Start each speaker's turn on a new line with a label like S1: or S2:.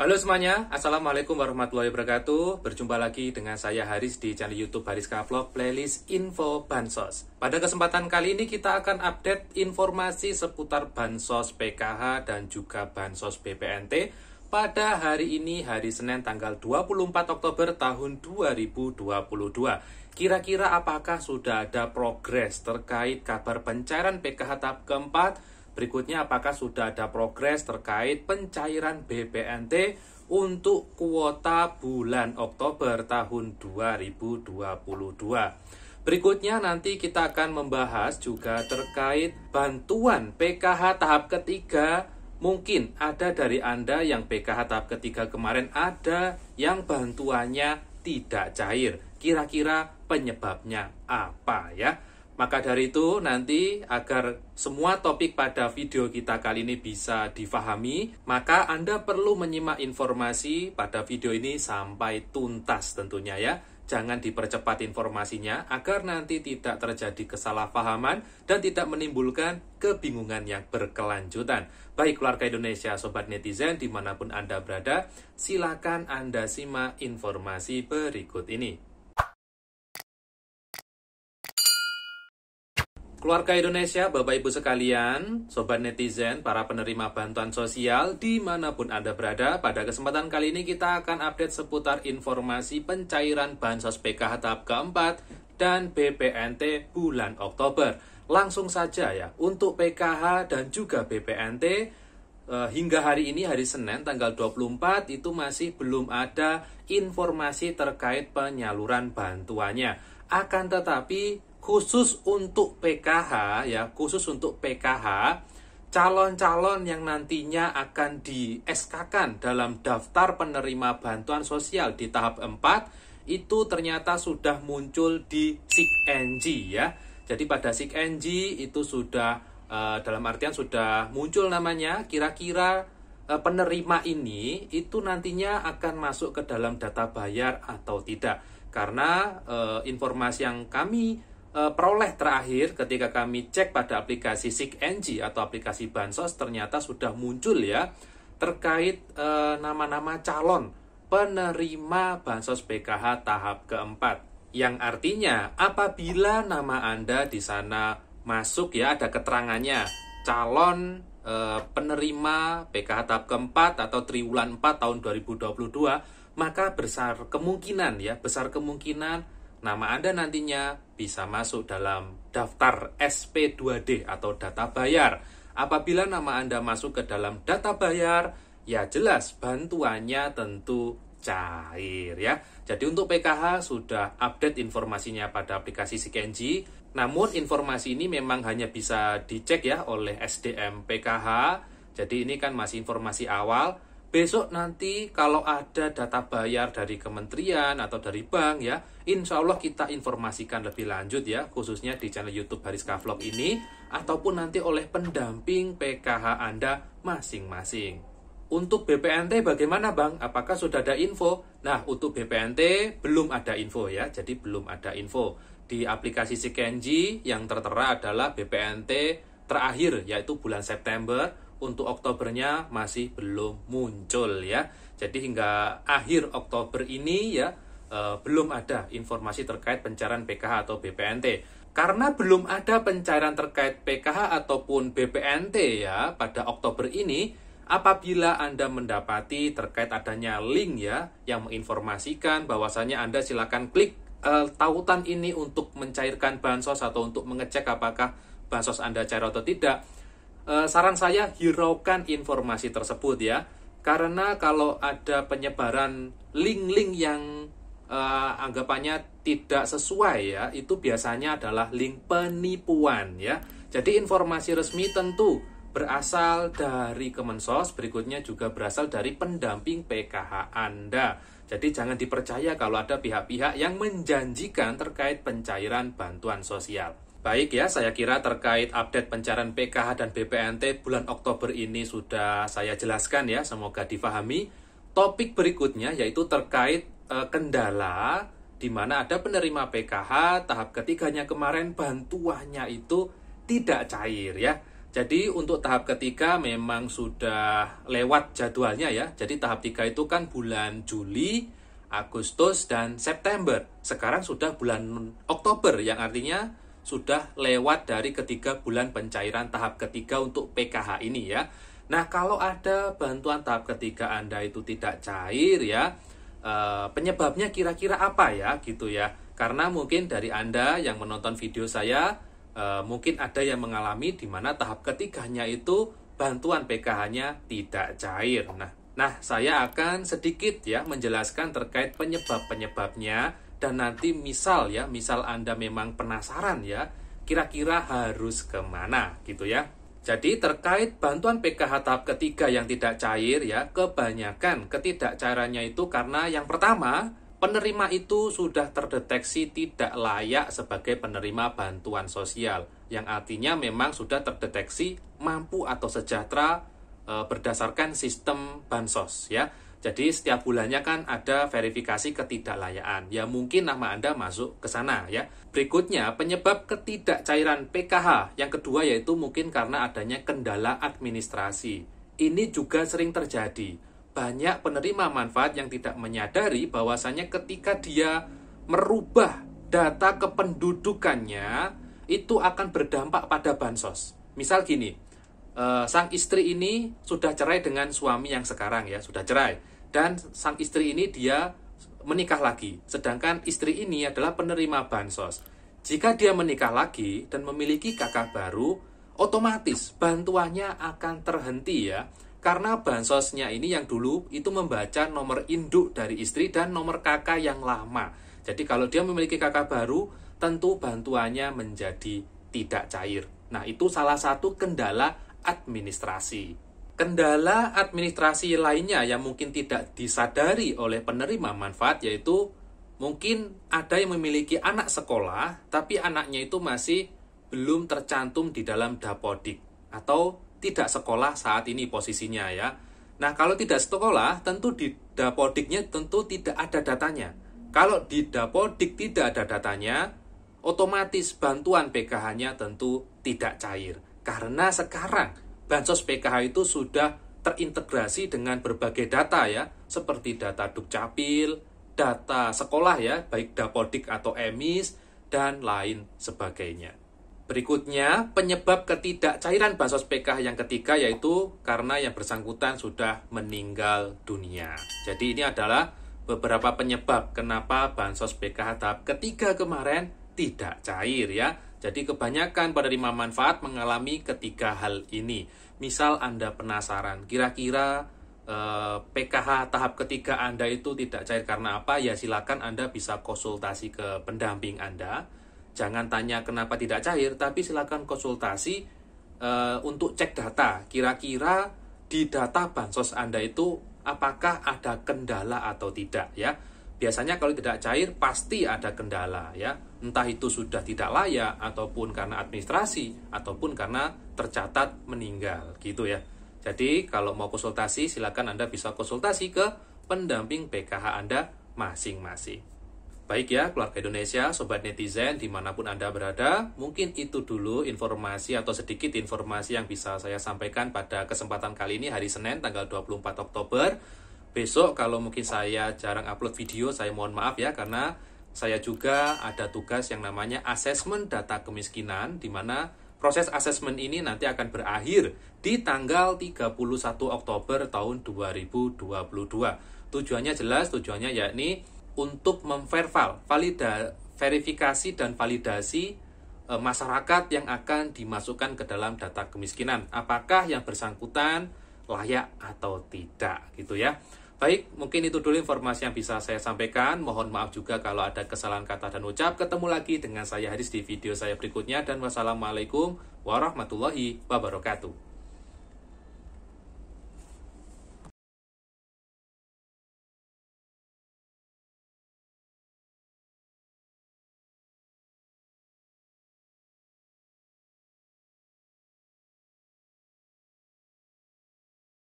S1: Halo semuanya, Assalamualaikum warahmatullahi wabarakatuh. Berjumpa lagi dengan saya Haris di channel YouTube Hariska Vlog Playlist Info Bansos. Pada kesempatan kali ini kita akan update informasi seputar Bansos PKH dan juga Bansos BPNT pada hari ini, hari Senin tanggal 24 Oktober tahun 2022. Kira-kira apakah sudah ada progres terkait kabar pencairan PKH tahap keempat? Berikutnya, apakah sudah ada progres terkait pencairan BPNT untuk kuota bulan Oktober tahun 2022. Berikutnya nanti kita akan membahas juga terkait bantuan PKH tahap ketiga. Mungkin ada dari Anda yang PKH tahap ketiga kemarin ada yang bantuannya tidak cair. Kira-kira penyebabnya apa ya? Maka dari itu nanti agar semua topik pada video kita kali ini bisa difahami, maka Anda perlu menyimak informasi pada video ini sampai tuntas tentunya ya. Jangan dipercepat informasinya agar nanti tidak terjadi kesalahpahaman dan tidak menimbulkan kebingungan yang berkelanjutan. Baik keluarga Indonesia, sobat netizen dimanapun Anda berada, silakan Anda simak informasi berikut ini. Keluarga Indonesia, Bapak Ibu sekalian, sobat netizen, para penerima bantuan sosial dimanapun Anda berada, pada kesempatan kali ini kita akan update seputar informasi pencairan Bansos PKH tahap keempat dan BPNT bulan Oktober. Langsung saja ya, untuk PKH dan juga BPNT, hingga hari ini, hari Senin tanggal 24, itu masih belum ada informasi terkait penyaluran bantuannya. Akan tetapi khusus untuk PKH ya, calon-calon yang nantinya akan di-SK-kan dalam daftar penerima bantuan sosial di tahap 4 itu ternyata sudah muncul di SIKNJ ya. Jadi pada SIKNJ itu sudah dalam artian sudah muncul namanya, kira-kira penerima ini itu nantinya akan masuk ke dalam data bayar atau tidak. Karena informasi yang kami peroleh terakhir ketika kami cek pada aplikasi SIKNJ atau aplikasi Bansos, ternyata sudah muncul ya terkait nama-nama calon penerima Bansos PKH tahap keempat. Yang artinya apabila nama Anda di sana masuk ya, ada keterangannya calon penerima PKH tahap keempat atau triwulan 4 tahun 2022, maka besar kemungkinan nama Anda nantinya bisa masuk dalam daftar SP2D atau data bayar. Apabila nama Anda masuk ke dalam data bayar, ya jelas bantuannya tentu cair ya. Jadi untuk PKH sudah update informasinya pada aplikasi SIKNJ. Namun informasi ini memang hanya bisa dicek ya oleh SDM PKH. Jadi ini kan masih informasi awal. Besok nanti kalau ada data bayar dari kementerian atau dari bank ya, insya Allah kita informasikan lebih lanjut ya, khususnya di channel YouTube Hariska Vlog ini, ataupun nanti oleh pendamping PKH Anda masing-masing. Untuk BPNT bagaimana Bang? Apakah sudah ada info? Nah, untuk BPNT belum ada info ya, jadi belum ada info. Di aplikasi SIKNJ yang tertera adalah BPNT terakhir, yaitu bulan September. Untuk Oktobernya masih belum muncul ya. Jadi hingga akhir Oktober ini ya belum ada informasi terkait pencairan PKH atau BPNT. Karena belum ada pencairan terkait PKH ataupun BPNT ya pada Oktober ini, apabila Anda mendapati terkait adanya link ya yang menginformasikan bahwasanya Anda silakan klik tautan ini untuk mencairkan bansos atau untuk mengecek apakah bansos Anda cair atau tidak. Saran saya hiraukan informasi tersebut ya, karena kalau ada penyebaran link-link yang anggapannya tidak sesuai ya, itu biasanya adalah link penipuan ya. Jadi informasi resmi tentu berasal dari Kemensos, berikutnya juga berasal dari pendamping PKH Anda. Jadi jangan dipercaya kalau ada pihak-pihak yang menjanjikan terkait pencairan bantuan sosial. Baik ya, saya kira terkait update pencairan PKH dan BPNT bulan Oktober ini sudah saya jelaskan ya, semoga difahami. Topik berikutnya yaitu terkait kendala di mana ada penerima PKH tahap ketiganya kemarin bantuannya itu tidak cair ya. Jadi untuk tahap ketiga memang sudah lewat jadwalnya ya. Jadi tahap 3 itu kan bulan Juli, Agustus, dan September. Sekarang sudah bulan Oktober, yang artinya sudah lewat dari ketiga bulan pencairan tahap ketiga untuk PKH ini ya. Nah, kalau ada bantuan tahap ketiga Anda itu tidak cair ya, penyebabnya kira-kira apa ya gitu ya. Karena mungkin dari Anda yang menonton video saya, mungkin ada yang mengalami di mana tahap ketiganya itu bantuan PKH-nya tidak cair. Nah, saya akan sedikit ya menjelaskan terkait penyebab-penyebabnya, dan nanti misal Anda memang penasaran ya, kira-kira harus kemana gitu ya. Jadi terkait bantuan PKH tahap ketiga yang tidak cair ya, kebanyakan ketidakcairannya itu karena yang pertama, penerima itu sudah terdeteksi tidak layak sebagai penerima bantuan sosial, yang artinya memang sudah terdeteksi mampu atau sejahtera berdasarkan sistem bansos ya. Jadi setiap bulannya kan ada verifikasi ketidaklayaan. Ya mungkin nama Anda masuk ke sana ya. Berikutnya penyebab ketidakcairan PKH yang kedua yaitu mungkin karena adanya kendala administrasi. Ini juga sering terjadi. Banyak penerima manfaat yang tidak menyadari bahwasanya ketika dia merubah data kependudukannya itu akan berdampak pada bansos. Misal gini, sang istri ini sudah cerai dengan suami yang sekarang ya, sudah cerai, dan sang istri ini dia menikah lagi, sedangkan istri ini adalah penerima bansos. Jika dia menikah lagi dan memiliki kakak baru, otomatis bantuannya akan terhenti ya. Karena bansosnya ini yang dulu itu membaca nomor induk dari istri dan nomor kakak yang lama. Jadi kalau dia memiliki kakak baru, tentu bantuannya menjadi tidak cair. Nah, itu salah satu kendala administrasi. Kendala administrasi lainnya yang mungkin tidak disadari oleh penerima manfaat yaitu mungkin ada yang memiliki anak sekolah, tapi anaknya itu masih belum tercantum di dalam Dapodik atau tidak sekolah saat ini posisinya ya. Nah, kalau tidak sekolah, tentu di Dapodiknya tentu tidak ada datanya. Kalau di Dapodik tidak ada datanya, otomatis bantuan PKH-nya tentu tidak cair. Karena sekarang bansos PKH itu sudah terintegrasi dengan berbagai data ya, seperti data Dukcapil, data sekolah ya, baik Dapodik atau EMIS, dan lain sebagainya. Berikutnya, penyebab ketidakcairan bansos PKH yang ketiga yaitu karena yang bersangkutan sudah meninggal dunia. Jadi ini adalah beberapa penyebab kenapa bansos PKH tahap ketiga kemarin tidak cair ya. Jadi kebanyakan penerima manfaat mengalami ketiga hal ini. Misal Anda penasaran, kira-kira PKH tahap ketiga Anda itu tidak cair karena apa? Ya silakan Anda bisa konsultasi ke pendamping Anda. Jangan tanya kenapa tidak cair, tapi silakan konsultasi untuk cek data. Kira-kira di data bansos Anda itu apakah ada kendala atau tidak ya. Biasanya kalau tidak cair pasti ada kendala ya. Entah itu sudah tidak layak ataupun karena administrasi ataupun karena tercatat meninggal gitu ya. Jadi kalau mau konsultasi silakan Anda bisa konsultasi ke pendamping PKH Anda masing-masing. Baik ya, keluarga Indonesia, sobat netizen, dimanapun Anda berada, mungkin itu dulu informasi atau sedikit informasi yang bisa saya sampaikan pada kesempatan kali ini, hari Senin, tanggal 24 Oktober. Besok, kalau mungkin saya jarang upload video, saya mohon maaf ya, karena saya juga ada tugas yang namanya asesmen data kemiskinan, di mana proses asesmen ini nanti akan berakhir di tanggal 31 Oktober tahun 2022. Tujuannya jelas, tujuannya yakni untuk verifikasi dan validasi masyarakat yang akan dimasukkan ke dalam data kemiskinan. Apakah yang bersangkutan layak atau tidak gitu ya. Baik, mungkin itu dulu informasi yang bisa saya sampaikan. Mohon maaf juga kalau ada kesalahan kata dan ucap. Ketemu lagi dengan saya Haris di video saya berikutnya. Dan wassalamualaikum warahmatullahi wabarakatuh.